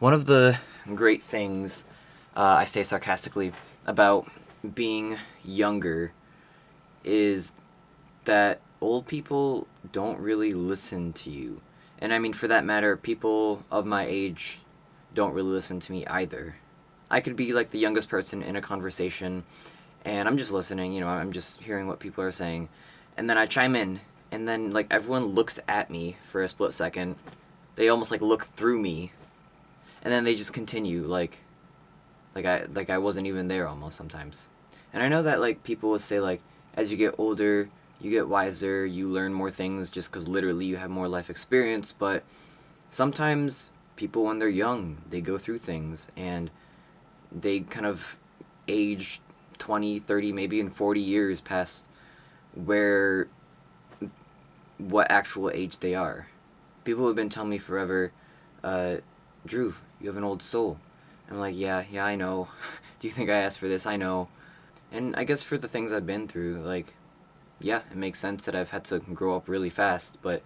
One of the great things, I say sarcastically, about being younger is that old people don't really listen to you. And I mean, for that matter, people of my age don't really listen to me either. I could be like the youngest person in a conversation, and I'm just listening, I'm just hearing what people are saying. And then I chime in, and then like everyone looks at me for a split second. They almost like look through me, and then they just continue like I wasn't even there almost sometimes. And I know that like people will say like as you get older, you get wiser, you learn more things just cuz literally you have more life experience, but sometimes people when they're young, they go through things and they kind of age 20, 30, maybe in 40 years past where what actual age they are. People have been telling me forever, uh, Drew, you have an old soul. I'm like, yeah, I know. Do you think I asked for this? I know. And I guess for the things I've been through, like, yeah, it makes sense that I've had to grow up really fast. But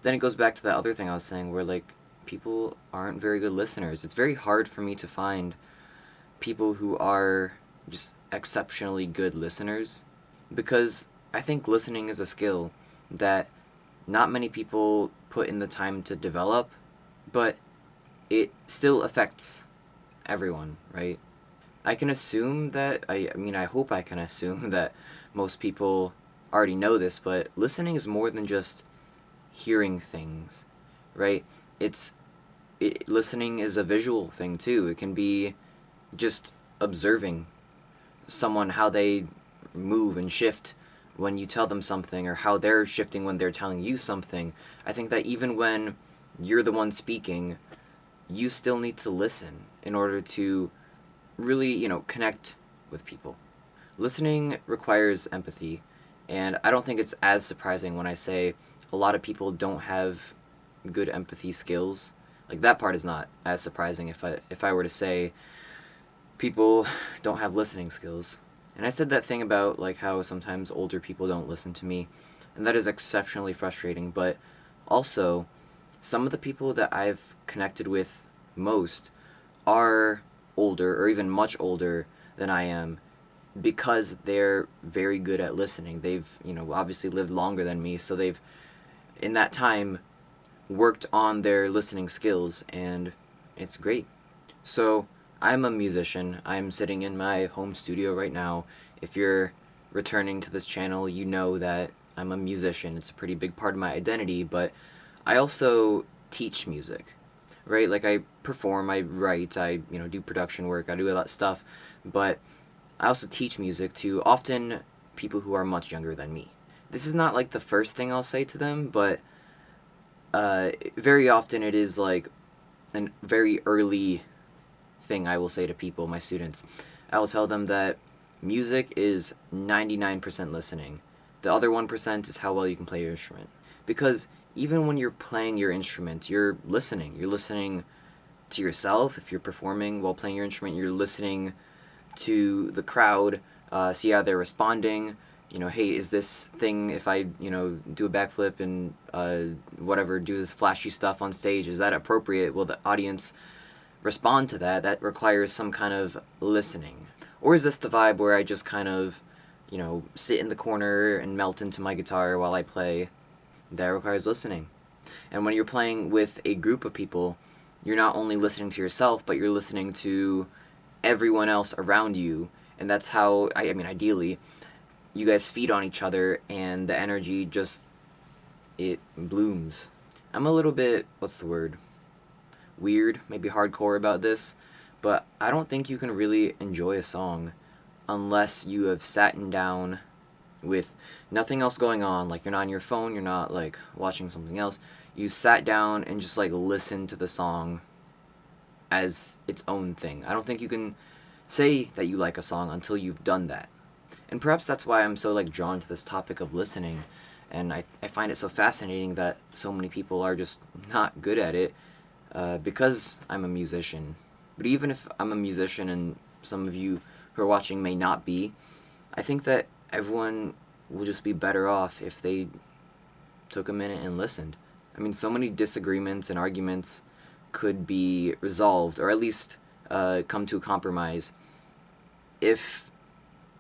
then it goes back to that other thing I was saying where, like, people aren't very good listeners. It's very hard for me to find people who are just exceptionally good listeners because I think listening is a skill that not many people put in the time to develop, but it still affects everyone, right? I can assume that, I mean, I hope I can assume that most people already know this, but listening is more than just hearing things, right? It's, listening is a visual thing too. It can be just observing someone, how they move and shift when you tell them something, or how they're shifting when they're telling you something. I think that even when you're the one speaking, you still need to listen in order to really, connect with people. Listening requires empathy, and I don't think it's as surprising when I say a lot of people don't have good empathy skills. Like that part is not as surprising if I were to say people don't have listening skills. And I said that thing about like how sometimes older people don't listen to me, and that is exceptionally frustrating, but also some of the people that I've connected with most are older or even much older than I am because they're very good at listening. They've, obviously lived longer than me, so they've in that time worked on their listening skills and it's great. So, I'm a musician. I'm sitting in my home studio right now. If you're returning to this channel, you know that I'm a musician. It's a pretty big part of my identity, but I also teach music, right? Like I perform, I write, I, do production work, I do a lot of stuff, but I also teach music to often people who are much younger than me. This is not like the first thing I'll say to them, but very often it is like a very early thing I will say to people, my students. I will tell them that music is 99% listening. The other 1% is how well you can play your instrument. Because even when you're playing your instrument, you're listening. You're listening to yourself. If you're performing while playing your instrument, you're listening to the crowd, see how they're responding. Hey, is this thing, if I, do a backflip and whatever, do this flashy stuff on stage, is that appropriate? Will the audience respond to that? That requires some kind of listening. Or is this the vibe where I just kind of, sit in the corner and melt into my guitar while I play? That requires listening. And when you're playing with a group of people, you're not only listening to yourself, but you're listening to everyone else around you. And that's how, I mean, ideally, you guys feed on each other and the energy just, it blooms. I'm a little bit, what's the word? Weird, maybe hardcore about this, but I don't think you can really enjoy a song unless you have sat down with nothing else going on. Like you're not on your phone, you're not like watching something else. You sat down and just like listened to the song as its own thing. I don't think you can say that you like a song until you've done that. And perhaps that's why I'm so like drawn to this topic of listening. And I find it so fascinating that so many people are just not good at it because I'm a musician. But even if I'm a musician and some of you who are watching may not be, I think that everyone will just be better off if they took a minute and listened. I mean, so many disagreements and arguments could be resolved, or at least come to a compromise, if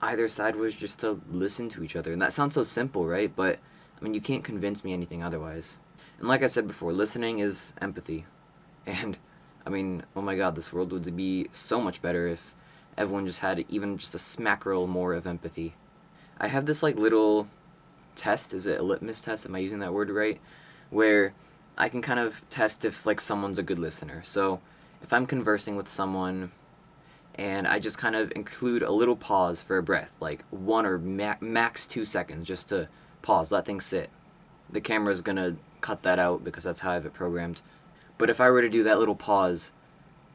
either side was just to listen to each other. And that sounds so simple, right? But I mean, you can't convince me anything otherwise. And like I said before, listening is empathy. And I mean, oh my god, this world would be so much better if everyone just had even just a smackerel more of empathy. I have this like little test. Is it a litmus test? Am I using that word right? Where I can kind of test if like someone's a good listener. So if I'm conversing with someone and I just kind of include a little pause for a breath, like 1 or max 2 seconds, just to pause, let things sit. The camera's gonna cut that out because that's how I have it programmed. But if I were to do that little pause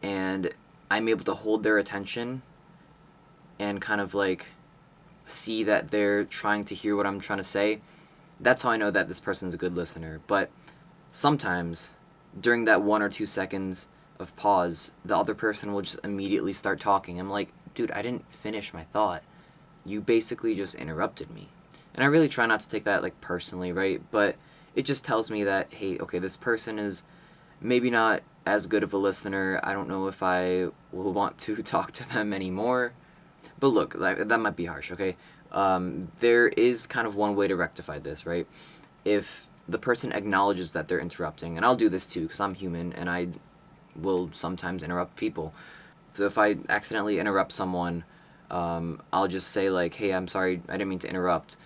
and I'm able to hold their attention and kind of like see that they're trying to hear what I'm trying to say, that's how I know that this person's a good listener. But sometimes during that 1 or 2 seconds of pause, the other person will just immediately start talking. I'm like, dude, I didn't finish my thought. You basically just interrupted me. And I really try not to take that like personally, right? But it just tells me that, hey, okay, this person is maybe not as good of a listener. I don't know if I will want to talk to them anymore. But look, that might be harsh, okay? There is kind of one way to rectify this, right? If the person acknowledges that they're interrupting, and I'll do this too because I'm human and I will sometimes interrupt people. So if I accidentally interrupt someone, I'll just say like, hey, I'm sorry, I didn't mean to interrupt.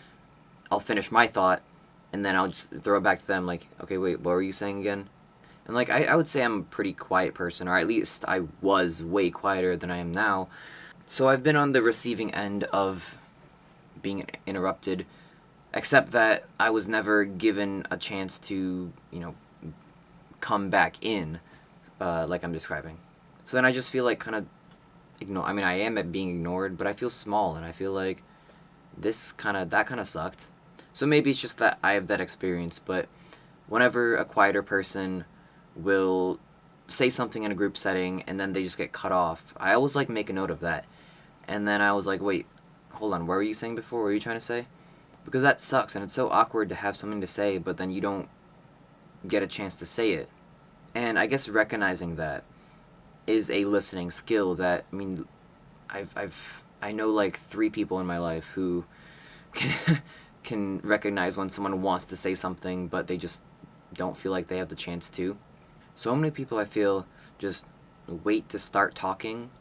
I'll finish my thought, and then I'll just throw it back to them like, okay, wait, what were you saying again? And like, I would say I'm a pretty quiet person, or at least I was way quieter than I am now. So I've been on the receiving end of being interrupted, except that I was never given a chance to, come back in, like I'm describing. So then I just feel like kind of I mean, I am at being ignored, but I feel small, and I feel like that kind of sucked. So maybe it's just that I have that experience, but whenever a quieter person will say something in a group setting and then they just get cut off, I always like make a note of that. And then I was like, wait, hold on, what were you saying before? What were you trying to say? Because that sucks, and it's so awkward to have something to say, but then you don't get a chance to say it. And I guess recognizing that is a listening skill that, I mean, I know like 3 people in my life who can recognize when someone wants to say something, but they just don't feel like they have the chance to. So many people I feel just wait to start talking,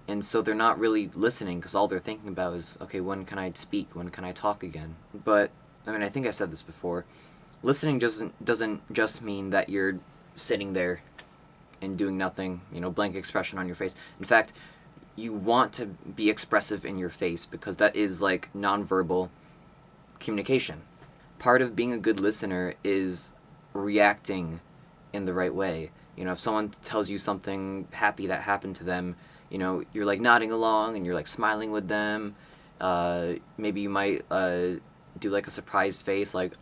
and so they're not really listening because all they're thinking about is, okay, when can I speak? When can I talk again? But I mean, I think I said this before. Listening doesn't just mean that you're sitting there and doing nothing, blank expression on your face. In fact, you want to be expressive in your face because that is like nonverbal communication. Part of being a good listener is reacting in the right way. If someone tells you something happy that happened to them, you're like nodding along and you're like smiling with them. Maybe you might do like a surprised face, like,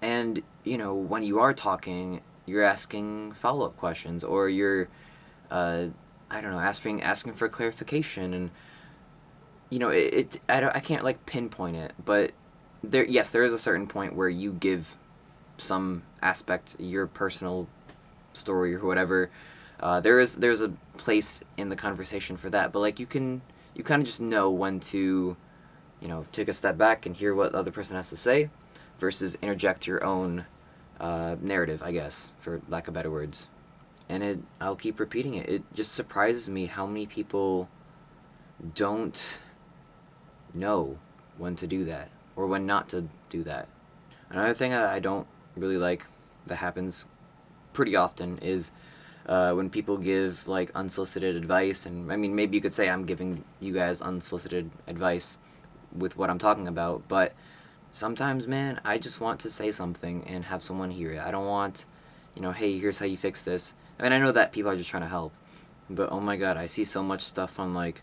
and when you are talking, you're asking follow-up questions, or you're I don't know, asking for clarification. And I can't like pinpoint it, but there is a certain point where you give some aspect, your personal story or whatever. There's a place in the conversation for that, but like you kind of just know when to take a step back and hear what the other person has to say versus interject your own narrative, I guess, for lack of better words. And I'll keep repeating it. It just surprises me how many people don't know when to do that or when not to do that. Another thing that I don't really like that happens pretty often is when people give like unsolicited advice. And I mean, maybe you could say I'm giving you guys unsolicited advice with what I'm talking about, but sometimes, man, I just want to say something and have someone hear it. I don't want, hey, here's how you fix this. I mean, I know that people are just trying to help, but oh my god, I see so much stuff on like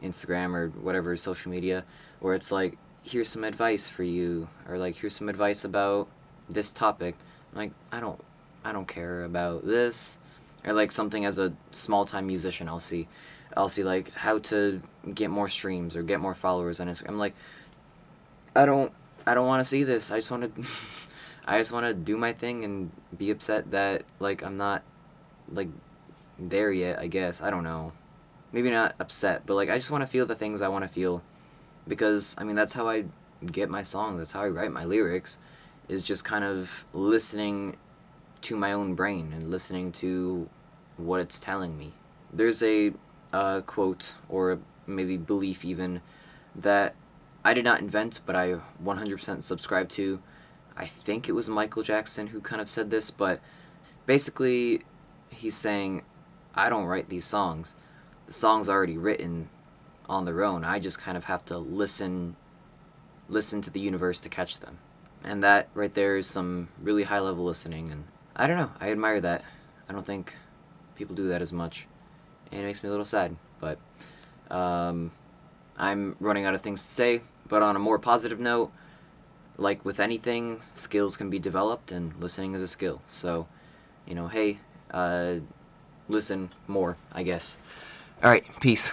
Instagram or whatever social media where it's like, here's some advice for you, or like, here's some advice about this topic. Like, I don't care about this. Or like something as a small time musician, I'll see like how to get more streams or get more followers on Instagram. I'm like, I don't want to see this. I just want to I just want to do my thing and be upset that like I'm not like there yet, I guess. I don't know. Maybe not upset, but like I just want to feel the things I want to feel, because I mean that's how I get my songs. That's how I write my lyrics, is just kind of listening to my own brain and listening to what it's telling me. There's a quote, or maybe belief even, that I did not invent, but I 100% subscribe to. I think it was Michael Jackson who kind of said this, but basically he's saying, I don't write these songs. The song's already written on their own. I just kind of have to listen to the universe to catch them. And that right there is some really high level listening, and I don't know, I admire that. I don't think people do that as much, and it makes me a little sad. But I'm running out of things to say. But on a more positive note, like with anything, skills can be developed, and listening is a skill. So, hey, listen more, I guess. All right, peace.